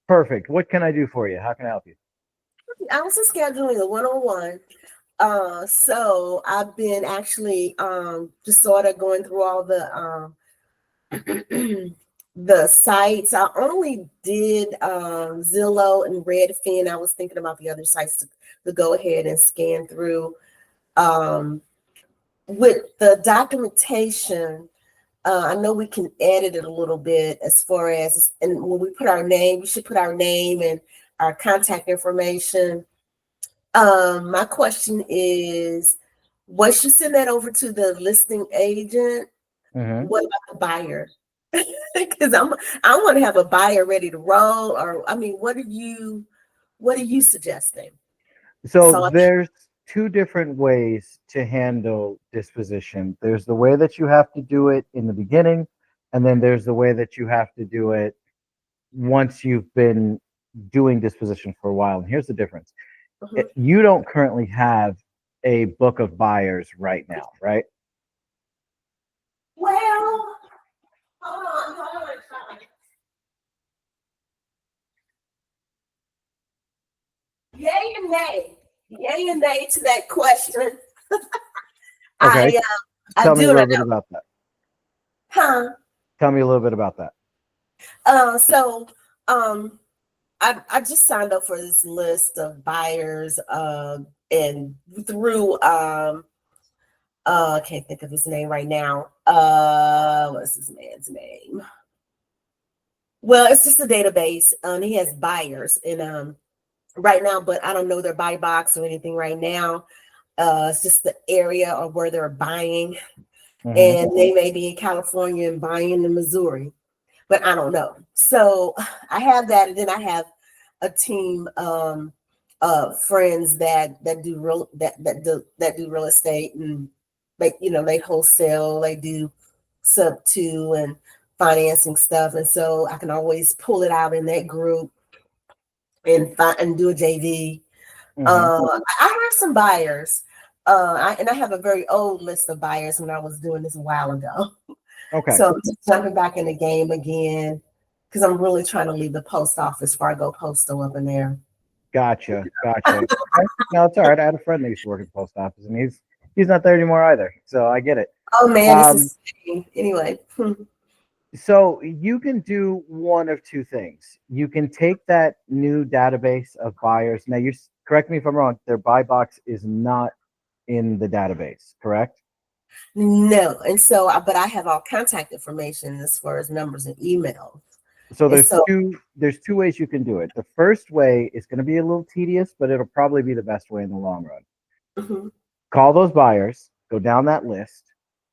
Perfect. What can I do for you? How can I help you? I was just scheduling a one-on-one. So I've been actually just sort of going through all the sites. I only did Zillow and Redfin. I was thinking about the other sites to go ahead and scan through. Um, with the documentation, I know we can edit it a little bit as far as, and when we put our name, we should put our name and our contact information. My question is, once you send that over to the listing agent, Hmm. what about the buyer? Because I want to have a buyer ready to roll. Or I mean, what are you suggesting? So So there's two different ways to handle disposition. There's the way that you have to do it in the beginning, and then there's the way that you have to do it once you've been doing disposition for a while. And here's the difference. mhm. You don't currently have a book of buyers right now, right? Well, hold on. Yay and nay. Yay and nay to that question. Okay. I I Tell me a do little not bit know. about that. Huh? Tell me a little bit about that. So um I just signed up for this list of buyers and through I can't think of his name right now. What's his man's name? Well, it's just a database. He has buyers and right now, but I don't know their buy box or anything right now. It's just the area or where they're buying, Hmm. and they may be in California and buying in Missouri, but I don't know. So I have that, and then I have a team of friends that do real estate, and they wholesale, they do sub two and financing stuff, and so I can always pull it out in that group and do a JV. Hmm. I have some buyers. And I have a very old list of buyers when I was doing this a while ago. Okay. So I'm just jumping back in the game again because I'm really trying to leave the post office, Fargo Postal up in there. Gotcha. Gotcha. Okay. No, it's all right. I had a friend that used to work at the post office, and he's not there anymore either. So I get it. Oh man, this Um, is anyway. so you can do one of two things. You can take that new database of buyers. Now, correct me if I'm wrong. Their buy box is not in the database, correct? No, and so but I have all contact information as far as numbers and emails. So And so there's two ways you can do it. The first way is going to be a little tedious, but it'll probably be the best way in the long run. mhm, Call those buyers, go down that list,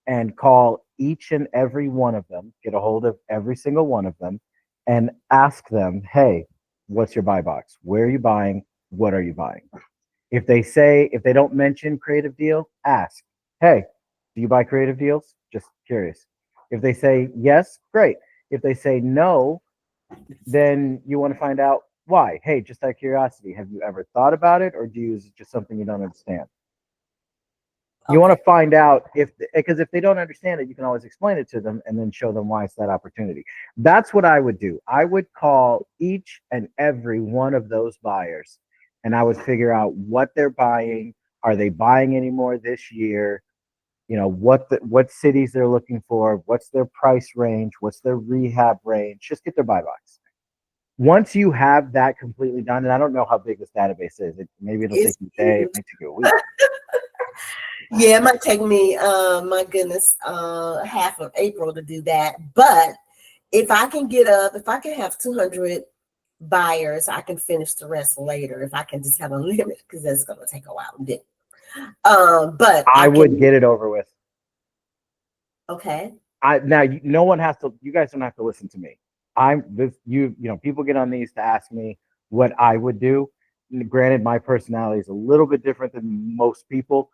and call each and every one of them, get a hold of every single one of them, and ask them, hey, what's your buy box? Where are you buying? What are you buying? If they don't mention creative deal, ask, hey, do you buy creative deals? Just curious. If they say yes, great. If they say no, then you want to find out why. Hey, just out of curiosity, have you ever thought about it, or is it just something you don't understand? You want okay. to find out because if they don't understand it, you can always explain it to them and then show them why it's that opportunity. That's what I would do. I would call each and every one of those buyers, and I would figure out what they're buying. Are they buying any more this year? What cities they're looking for, what's their price range, what's their rehab range. Just get their buy box. Once you have that completely done, and I don't know how big this database is, maybe it'll take It's you a day, it may take you a week. yeah, it might take me my goodness, half of April to do that. But if I can have 200 buyers, I can finish the rest later. If I can just have a limit, because that's gonna take a while to do. But I I would can get it over with. okay. No one has to. You guys don't have to listen to me. I'm this. People get on these to ask me what I would do. Granted, my personality is a little bit different than most people.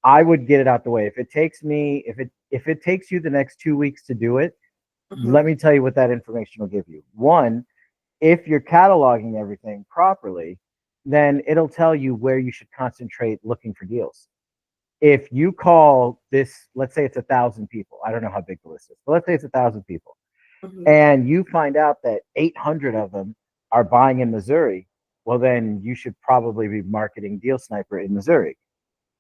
I would get it out the way. If it takes you the next 2 weeks to do it, let Mhm. me tell you what that information will give you. One, if you're cataloging everything properly, then it'll tell you where you should concentrate looking for deals. If you call this, let's say it's 1,000 people. I don't know how big the list is, but let's say it's 1,000 people, Mhm. and you find out that 800 of them are buying in Missouri, well, then you should probably be marketing Deal Sniper in Missouri.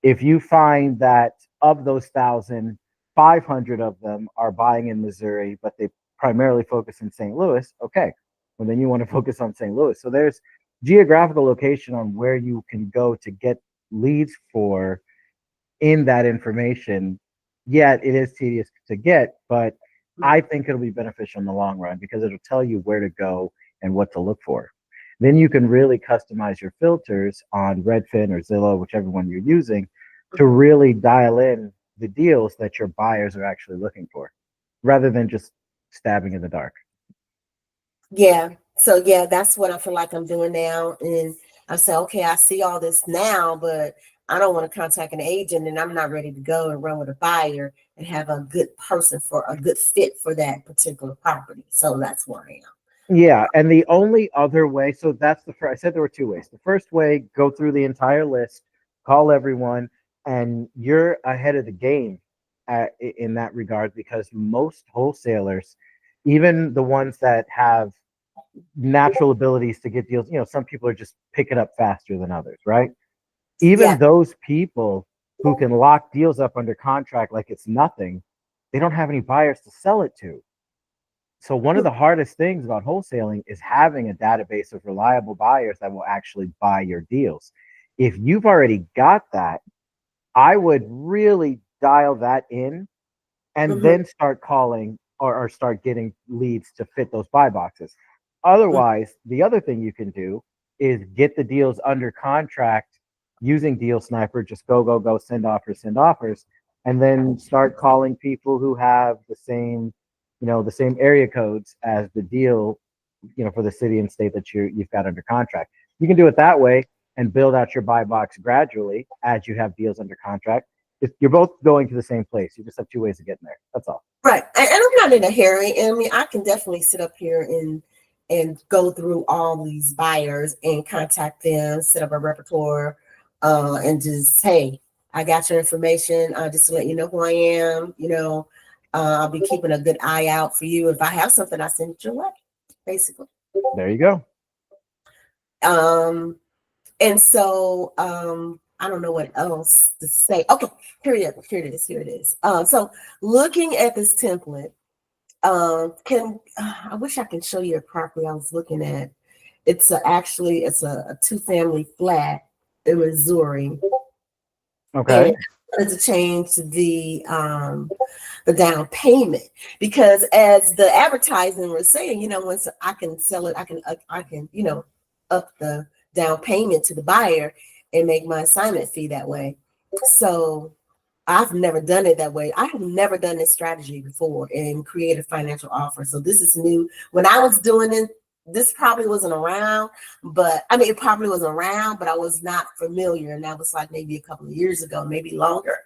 If you find that of those 1,500 of them are buying in Missouri, but they primarily focus in St. Louis, okay, well, then you want to focus on St. Louis. So there's geographical location on where you can go to get leads for in that information. Yet it is tedious to get, but I think it'll be beneficial in the long run because it'll tell you where to go and what to look for. Then you can really customize your filters on Redfin or Zillow, whichever one you're using, to really dial in the deals that your buyers are actually looking for rather than just stabbing in the dark. Yeah. So yeah, that's what I feel like I'm doing now. And I say, okay, I see all this now, but I don't want to contact an agent and I'm not ready to go and run with a buyer and have a good person for a good fit for that particular property. So that's where I am. Yeah, and the only other way, so that's the first, I said there were two ways. The first way, go through the entire list, call everyone, and you're ahead of the game in that regard because most wholesalers, even the ones that have natural abilities to get deals, some people are just picking up faster than others, right? Yeah. Even those people who can lock deals up under contract like it's nothing, they don't have any buyers to sell it to. So one of the hardest things about wholesaling is having a database of reliable buyers that will actually buy your deals. If you've already got that, I would really dial that in and Mhm. then start calling or start getting leads to fit those buy boxes. Otherwise, the other thing you can do is get the deals under contract using Deal Sniper. Just go, go, go, send offers, and then start calling people who have the same area codes as the deal, for the city and state that you've got under contract. You can do it that way and build out your buy box gradually as you have deals under contract. You're both going to the same place. You just have two ways of getting there. That's all. Right. And I'm not in a hurry. And I mean, I can definitely sit up here and go through all these buyers and contact them, set up a repertoire, and just, hey, I got your information, just to let you know who I am. I'll be keeping a good eye out for you. If I have something, I send it your way, basically. There you go. Um, and so I don't know what else to say. Okay, here it is. Here it is. Here it is. So looking at this template. Can I wish I can show you a property I was looking at. It's a two-family flat in Missouri, and Okay. I wanted to change the down payment because as the advertising was saying, once I can sell it, I can up the down payment to the buyer and make my assignment fee that way. So I've never done it that way. I have never done this strategy before and created financial offer. So this is new. When I was doing it, this probably wasn't around, but I mean, it probably was around, but I was not familiar. And that was like maybe a couple of years ago, maybe longer.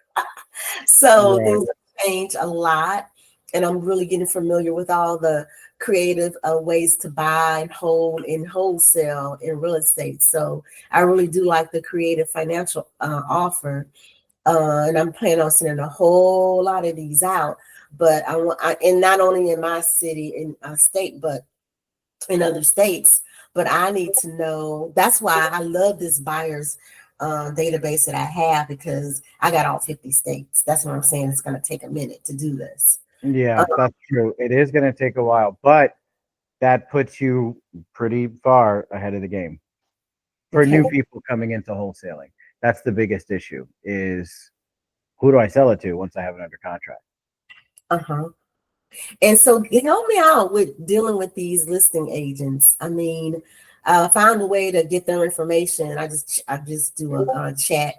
So Right. things have changed a lot. And I'm really getting familiar with all the creative ways to buy and hold and wholesale in real estate. So I really do like the creative financial offer, and I'm planning on sending a whole lot of these out. But and not only in my city and state, but in other states. But I need to know. That's why I love this buyers database that I have because I got all 50 states. That's what I'm saying. It's going to take a minute to do this. Yeah, Uh, that's true. It is going to take a while, but that puts you pretty far ahead of the game for okay. new people coming into wholesaling. That's the biggest issue is who do I sell it to once I have it under contract? Uh huh. And so help me out with dealing with these listing agents. I mean, I found a way to get their information. I just do a chat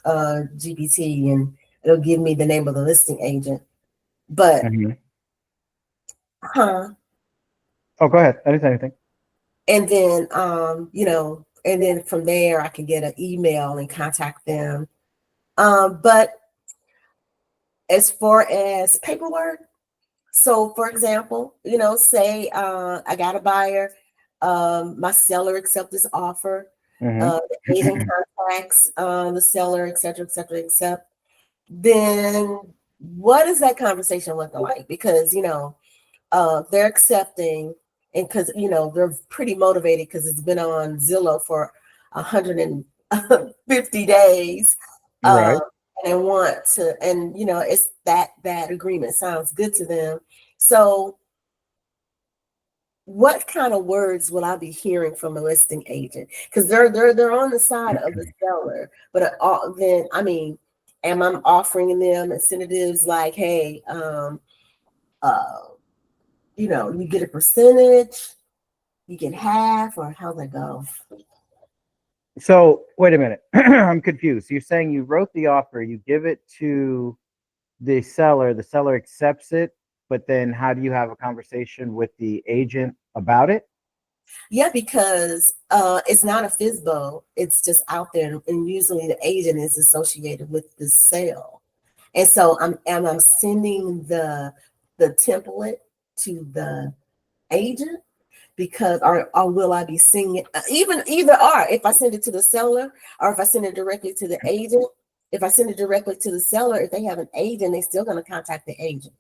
GPT and it'll give me the name of the listing agent. But Mhm. huh, Oh, go ahead. I didn't say anything. and then and then from there I can get an email and contact them. But as far as paperwork, so for example, say I got a buyer, my seller accepts this offer, Hmm. the agent contacts the seller, et cetera, et cetera, accept. Then what does that conversation look like? Because they're accepting. and because they're pretty motivated because it's been on Zillow for 150 days, uh, Right. and they want to, and it's that agreement sounds good to them. So, what kind of words will I be hearing from a listing agent? Because they're on the side of the seller, but then I mean, am I offering them incentives like, hey, uh, you get a percentage, you get half, or how's that go? So wait a minute. I'm confused. You're saying you wrote the offer, you give it to the seller accepts it, but then how do you have a conversation with the agent about it? Yeah, because it's not a FISBO, it's just out there, and usually the agent is associated with the sale. And so I'm sending the template to the agent because or will I be seeing it even either or if I send it to the seller or if I send it directly to the agent. If I send it directly to the seller, if they have an agent, they're still going to contact the agent.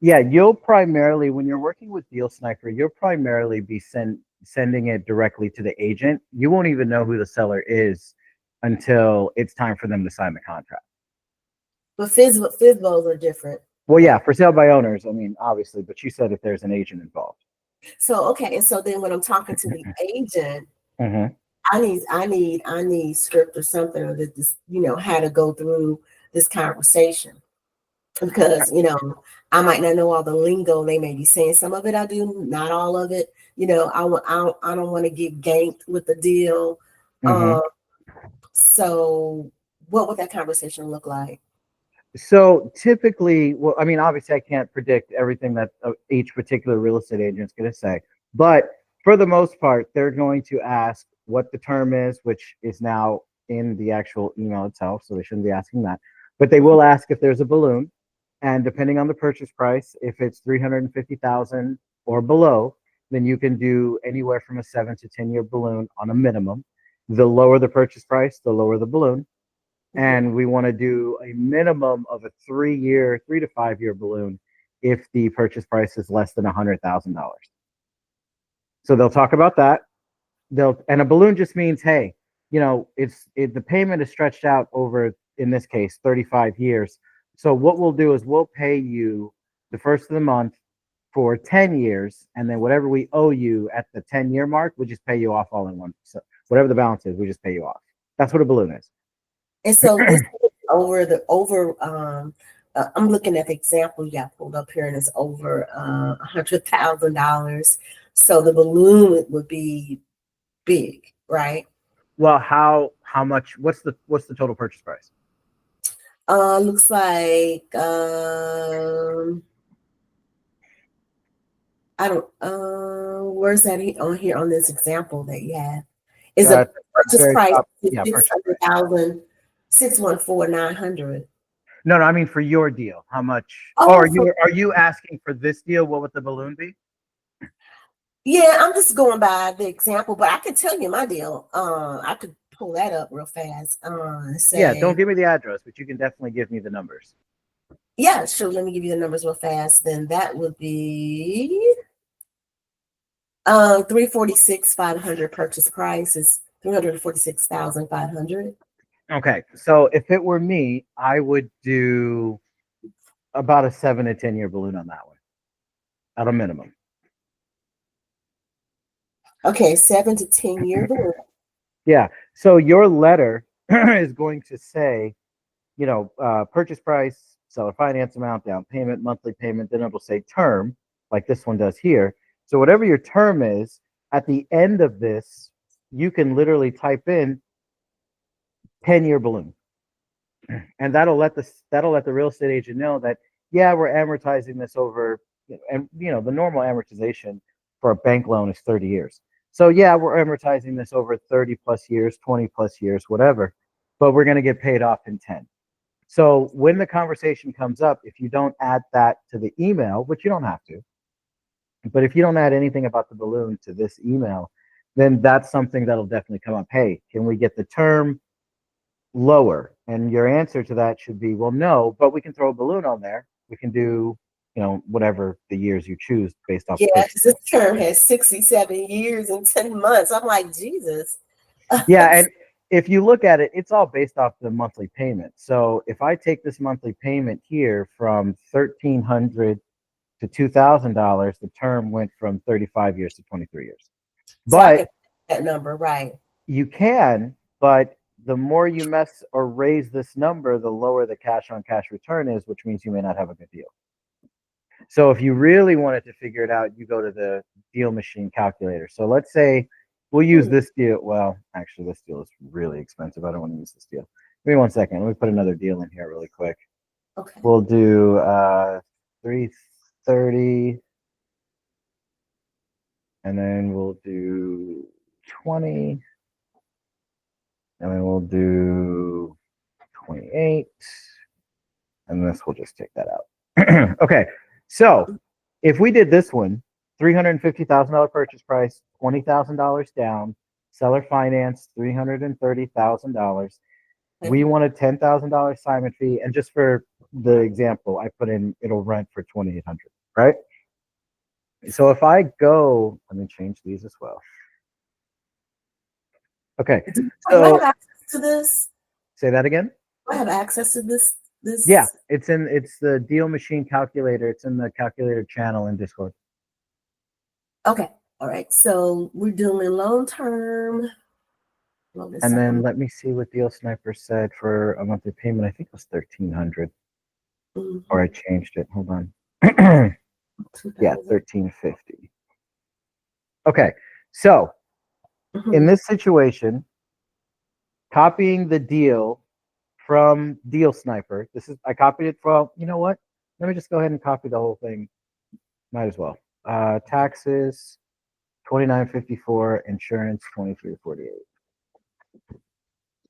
Yeah, you'll primarily, when you're working with Deal Sniper, you'll primarily be sending it directly to the agent. You won't even know who the seller is until it's time for them to sign the contract. But FISBOs are different. Well, yeah, for sale by owners, I mean, obviously, but you said if there's an agent involved. So okay, and so then when I'm talking to the agent, Mm-hmm. I need script or something, or that this, how to go through this conversation, because I might not know all the lingo they may be saying. Some of it I do, not all of it. I don't want to get ganked with the deal. Mm-hmm. So what would that conversation look like? So typically, well, I mean, obviously, I can't predict everything that each particular real estate agent is going to say, but for the most part, they're going to ask what the term is, which is now in the actual email itself, so they shouldn't be asking that. But they will ask if there's a balloon, and depending on the purchase price, if it's 350,000 or below, then you can do anywhere from a 7 to 10 year balloon on a minimum. The lower the purchase price, the lower the balloon, Mhm. and we want to do a minimum of a 3 year, 3 to 5 year balloon if the purchase price is less than $100,000. So they'll talk about that. And a balloon just means, hey, the payment is stretched out over, in this case, 35 years. So what we'll do is we'll pay you the first of the month for 10 years, and then whatever we owe you at the 10-year mark, we just pay you off all in one. So whatever the balance is, we just pay you off. That's what a balloon is. And so this is I'm looking at the example you got pulled up here, and it's over $100,000. So the balloon would be big, right? Well, how much? What's the total purchase price? Looks like I don't where's that on here on this example that you have? Is a purchase Very price top. is Yeah, six purchase hundred price. thousand, 614,900. No, no, I mean for your deal, how much? Oh, Oh, are you asking for this deal? What would the balloon be? yeah, I'm just going by the example, but I could tell you my deal. I could pull that up real fast. Yeah, don't Say, give me the address, but you can definitely give me the numbers. yeah, sure. Let me give you the numbers real fast. Then that would be 346 500 purchase price is 346,500. Okay, so if it were me, I would do about a 7 to 10 year balloon on that one at a minimum. Okay, 7 to 10 year balloon. Yeah. So your letter is going to say, purchase price, seller finance amount, down payment, monthly payment. Then it'll say term, like this one does here. So whatever your term is, at the end of this, you can literally type in 10-year balloon, and that'll let the real estate agent know that, yeah, we're amortizing this over, and the normal amortization for a bank loan is 30 years. So yeah, we're amortizing this over 30 plus years, 20 plus years, whatever, but we're going to get paid off in 10. So when the conversation comes up, if you don't add that to the email, which you don't have to, but if you don't add anything about the balloon to this email, then that's something that'll definitely come up. Hey, can we get the term lower? And your answer to that should be, well, no, but we can throw a balloon on there. We can do whatever the years you choose based off Yeah, quick. because this term has 67 years and 10 months. I'm like, Jesus. Yeah, and if you look at it, it's all based off the monthly payment. So if I take this monthly payment here from $1,300 to $2,000, the term went from 35 years to 23 years. So I But can that number, right? you can, but the more you mess or raise this number, the lower the cash on cash return is, which means you may not have a good deal. So if you really wanted to figure it out, you go to the deal machine calculator. So let's say we'll use this deal. Well, actually, this deal is really expensive. I don't want to use this deal. Give me 1 second. Let me put another deal in here really quick. Okay. We'll do 330, and then we'll do 20, and then we'll do 28, and this we'll just take that out. Okay, so if we did this one, $350,000 purchase price, $20,000 down, seller finance, $330,000. We want a $10,000 assignment fee, and just for the example, I put in it'll rent for 2,800, right? So if I go, let me change these as well. Okay, Do I so have access to this? say that again. Do I have access to this? Yeah, it's the deal machine calculator. It's in the calculator channel in Discord. Okay. All right. So we're doing long term. And then let me see what Deal Sniper said for a monthly payment. I think it was 1,300, or I changed it. Hold on. Yeah, 1,350. Okay, so in this situation, copying the deal from Deal Sniper. I copied it from. You know what? Let me just go ahead and copy the whole thing. Might as well. Taxes 29.54, insurance 23.48.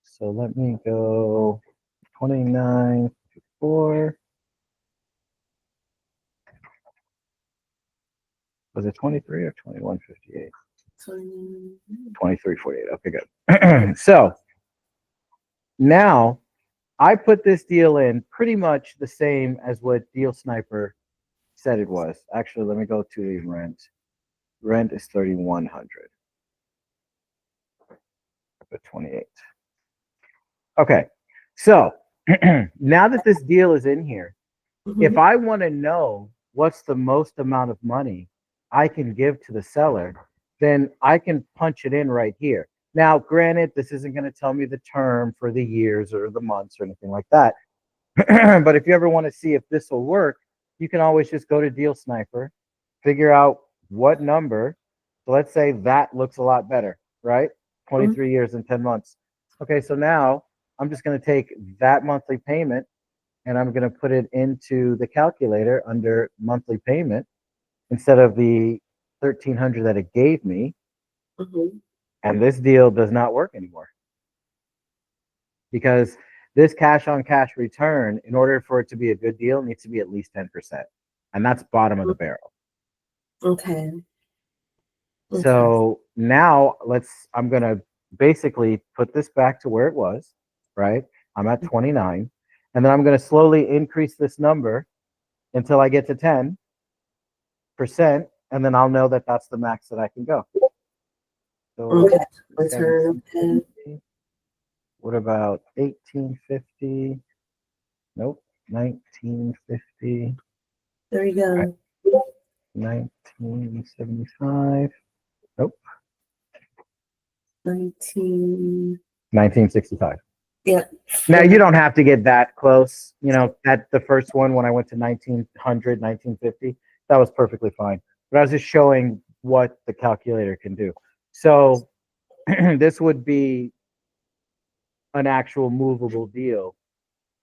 So let me go 29.54. Was it 23 or 21.58? 23.48. Okay, good. So now I put this deal in pretty much the same as what Deal Sniper said it was. Actually, let me go to the rent. Rent is 3,100. I put 28. Okay, so now that this deal is in here, if I want to know what's the most amount of money I can give to the seller, then I can punch it in right here. Now, granted, this isn't going to tell me the term for the years or the months or anything like that. But if you ever want to see if this will work, you can always just go to Deal Sniper, figure out what number. So let's say that looks a lot better, right? 23 years and 10 months. Okay, so now I'm just going to take that monthly payment and I'm going to put it into the calculator under monthly payment instead of the 1,300 that it gave me. And this deal does not work anymore because this cash on cash return, in order for it to be a good deal, needs to be at least 10%. And that's bottom of the barrel. Okay. So now I'm going to basically put this back to where it was, right? I'm at 29. And then I'm going to slowly increase this number until I get to 10%. And then I'll know that that's the max that I can go. So what about 1850? Nope. 1950. There you go. Right. 1975. Nope. 1965. Yeah. Now you don't have to get that close. That the first one when I went to 1900, 1950, that was perfectly fine. But I was just showing what the calculator can do. So this would be an actual movable deal.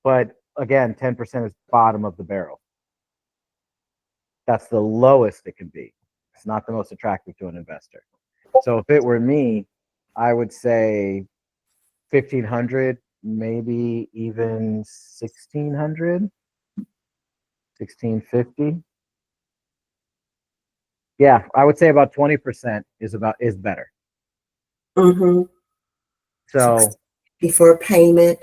But again, 10% is bottom of the barrel. That's the lowest it can be. It's not the most attractive to an investor. So if it were me, I would say 1,500, maybe even 1,600, 1,650. Yeah, I would say about 20% is better. So before payment,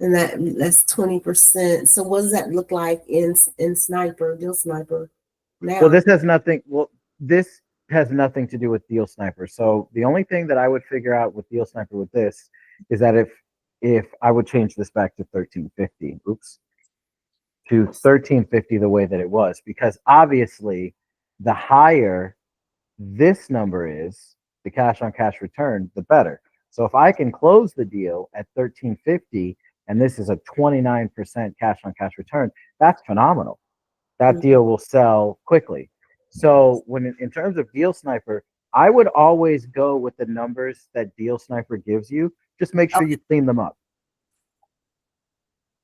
And that's 20%. So what does that look like in Sniper, Deal Sniper Well, now? this has nothing to do with Deal Sniper. So the only thing that I would figure out with Deal Sniper with this is that if I would change this back to 1350, to 1350 the way that it was, because obviously the higher this number is, the cash on cash return, the better. So if I can close the deal at 1350 and this is a 29% cash on cash return, that's phenomenal. That Mhm. deal will sell quickly. So when in terms of Deal Sniper, I would always go with the numbers that Deal Sniper gives you. Just make sure Okay. you clean them up.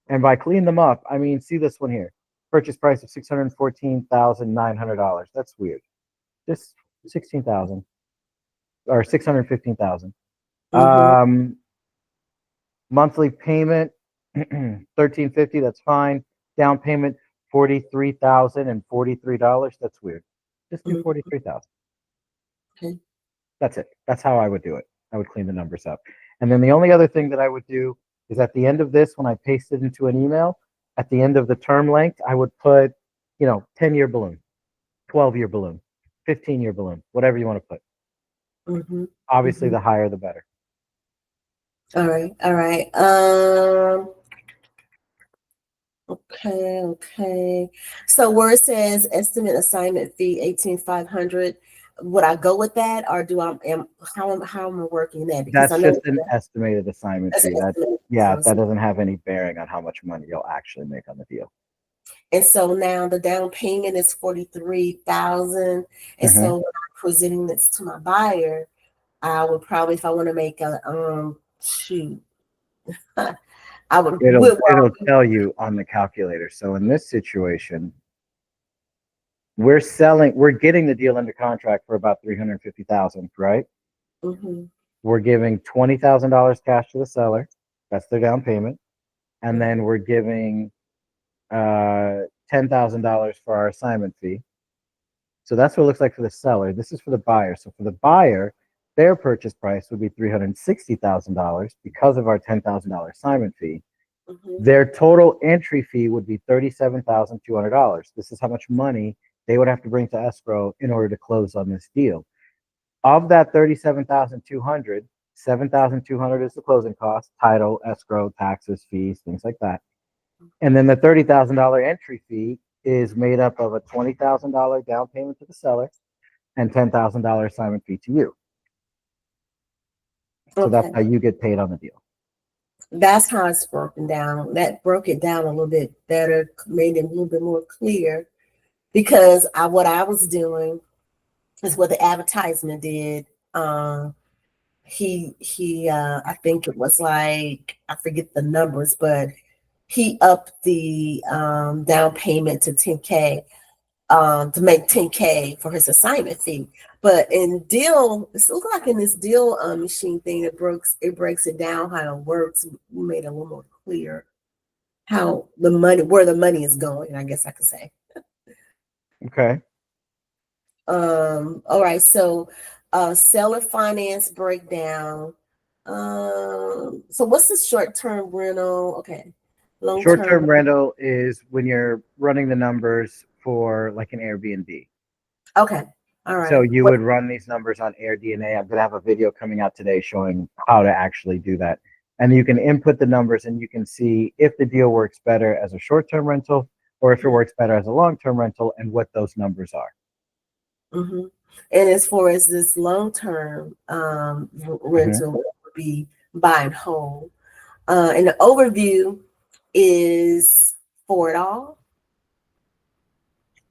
And by clean them up, I mean see this one here. Purchase price of $614,900. That's weird. Just 16,000 or 615,000. Mm-hmm. Monthly payment 1350. That's fine. Down payment $43,043. That's weird. Just do Mm-hmm. 43,000. Okay. That's it. That's how I would do it. I would clean the numbers up. And then the only other thing that I would do is at the end of this, when I paste it into an email, at the end of the term length, I would put, 10-year balloon, 12-year balloon, 15-year balloon, whatever you want to put. Mm-hmm. Obviously, Mm-hmm. the higher, the better. All right. All right. Okay. Okay. So where it says estimate assignment fee 18,500, would I go with that, or do I am how am I working that? Because I That's know just an estimated assignment that's an fee. estimate. Yeah, that doesn't have any bearing on how much money you'll actually make on the deal. And so now the down payment is 43,000. And Hmm. so when I'm presenting this to my buyer, I would probably, if I want to make a shoot, I would It'll well, it'll tell you on the calculator. So in this situation, we're getting the deal under contract for about 350,000, right? mm-hmm, We're giving $20,000 cash to the seller. That's their down payment. And mm-hmm, then we're giving $10,000 for our assignment fee. So that's what it looks like for the seller. This is for the buyer. So for the buyer, their purchase price would be $360,000 because of our $10,000 assignment fee. mm-hmm. Their total entry fee would be $37,200. This is how much money they would have to bring to escrow in order to close on this deal. Of that 37,200, 7,200 is the closing cost, title, escrow, taxes, fees, things like that. And then the $30,000 entry fee is made up of a $20,000 down payment to the seller and $10,000 assignment fee to you. So that's Okay. how you get paid on the deal. That's how it's broken down. That broke it down a little bit better, made it a little bit more clear because what I was doing is what the advertisement did. He I think it was like, I forget the numbers, but he upped the down payment to 10K to make 10K for his assignment fee. But in deal, it looks like in this deal machine thing, it breaks it down how it works. We made it a little more clear how the money, where the money is going, I guess I could say. Okay. All right, so seller finance breakdown. So what's the short-term rental? Okay. Long-term. Short-term rental is when you're running the numbers for like an Airbnb. Okay. All So right. you What? would run these numbers on AirDNA. I'm going to have a video coming out today showing how to actually do that. And you can input the numbers and you can see if the deal works better as a short-term rental or if it works better as a long-term rental and what those numbers are. Mm-hmm. And as far as this long-term Mhm. rental, would be buy and hold. And the overview is for it all.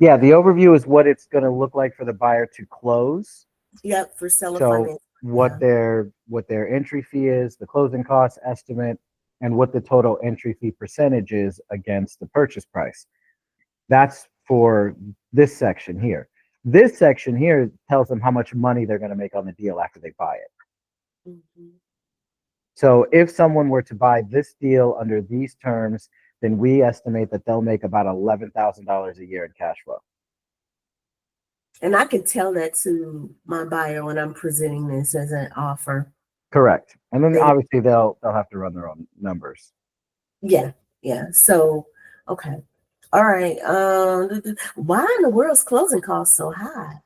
Yeah, the overview is what it's going to look like for the buyer to close. Yep, for seller So finance. what Yeah. their entry fee is, the closing cost estimate, and what the total entry fee percentage is against the purchase price. That's for this section here. This section here tells them how much money they're going to make on the deal after they buy it. Mm-hmm. So if someone were to buy this deal under these terms, then we estimate that they'll make about $11,000 a year in cash flow. And I can tell that to my buyer when I'm presenting this as an offer. Correct. And then They, obviously they'll have to run their own numbers. Yeah, yeah. So, okay. All right. Why in the world's closing costs so high?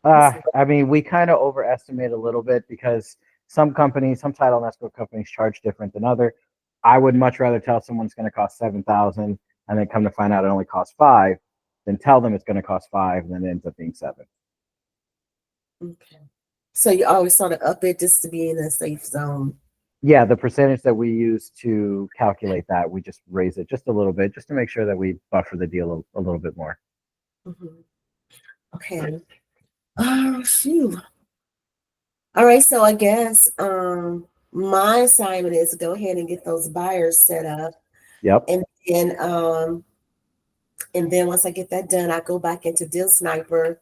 That's I mean, we kind of overestimate a little bit because some companies, some title and escrow companies charge different than other. I would much rather tell someone it's going to cost 7,000 and then come to find out it only costs five than tell them it's going to cost five and then it ends up being seven. okay. So you always sort of up it just to be in a safe zone. Yeah, the percentage that we use to calculate that, we just raise it just a little bit just to make sure that we buffer the deal a little bit more. Mhm. Okay. Oh, phew. All right. So I guess my assignment is to go ahead and get those buyers set up, Yep. and then once I get that done, I go back into Deal Sniper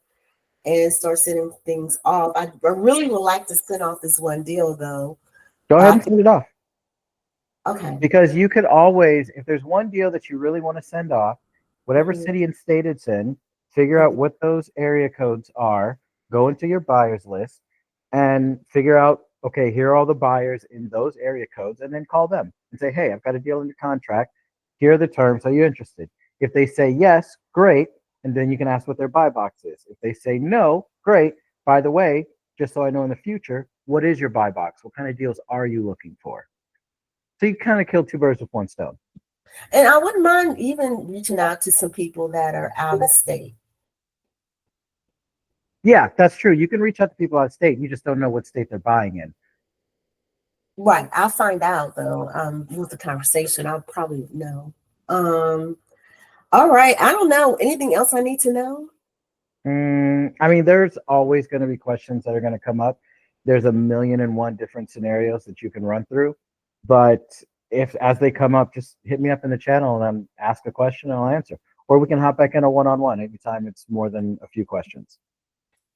and start sending things off. I really would like to send off this one deal though. Go ahead Uh, and send it off. okay. Because you could always, if there's one deal that you really want to send off, whatever Mhm, city and state it's in, figure out mhm, what those area codes are, go into your buyers list and figure out, okay, here are all the buyers in those area codes, and then call them and say, hey, I've got a deal under contract. Here are the terms. Are you interested? If they say yes, great. And then you can ask what their buy box is. If they say no, great. By the way, just so I know in the future, what is your buy box? What kind of deals are you looking for? So you kind of kill two birds with one stone. and I wouldn't mind even reaching out to some people that are out of state. Yeah, that's true. You can reach out to people out of state. You just don't know what state they're buying in. Right. I'll find out though. With the conversation, I'll probably know. Um, all right. I don't know. Anything else I need to know? I mean, there's always going to be questions that are going to come up. There's a million and one different scenarios that you can run through. But if as they come up, just hit me up in the channel and ask a question and I'll answer. Or we can hop back in a one-on-one anytime it's more than a few questions.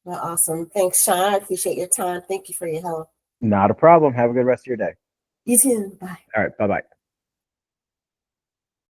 Well, awesome. Thanks, Sean. I appreciate your time. Thank you for your help. Not a problem. Have a good rest of your day. You too. Bye. All right. Bye bye.